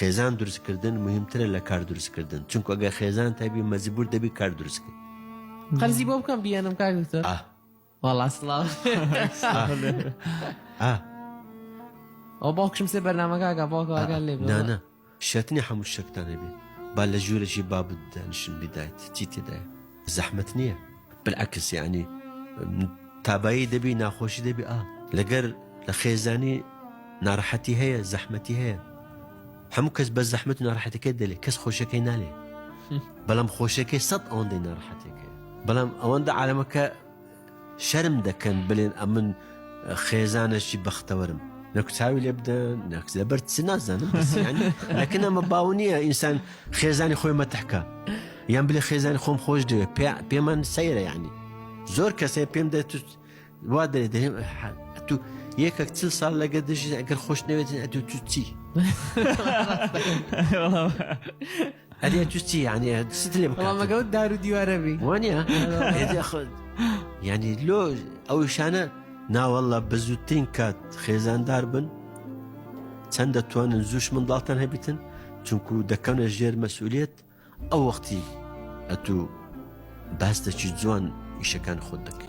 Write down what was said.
خێزان دروستکردن مهمترە لە کار دروستکردن چونکە ئەگەر خێزان تایبی مەجبور دەبی کار دروستکرد. قەرزی بۆ بکەم بیانم کاک دکتۆر. والله سڵاو. ئەو باوکشم سێ بەرنامەکە باوکە ئاگال لێ نانە شەتنی هەموو شتێکتان هەبێ با لە ژوورێکی با بدانشن بدایت چی تێدایە زەحمەت نییە بالعکس یعنی تابایی دەبی ناخۆشی دەبی لەگەر لە خێزانی ناڕەحەتی هەیە زەحمەتی هەیە هەموو کەس بە زەحمەت و ناڕەحەتەکەی دەلێ کەس خۆشەکەی نالێ بەڵام خۆشەکەی سەد ئەوەندەی ناڕەحەتەکەی بەڵام ئەوەندە عالەمەکە شەرم دەکەن بڵێن ئەمن خێزانەشی بەختەوەرم نەکوچاوی لێ بدەن نەکس لەبەر چ نازانم لەکن ئەمە باو نییە ئینسان خێزانی خۆی مەتەحکە یان بڵێ خێزانی خۆم خۆش دەوێت پێمان سەیرە یعنی زۆر کەسێ پێم دەێت وا دەێت تو یەکێک 40 ساڵ لەگە دژی ئەگەر خۆش نەوێت ئەدو تو چی ئەدێ تو چی یعنی ست لێ بەڵامەگەوت دار و دیوارەبی وانە ینی لۆ ئەوشانە ناوەڵە بە زووترین کات خێزاندار بن چەند دەتوانن زووش منداڵتان هەبیتن چونکو دەکەونە ژێر مەسئولیت ئەو وەختی ئەتوو باس دەچی جوان ئیشەکان خۆت دەکەیت.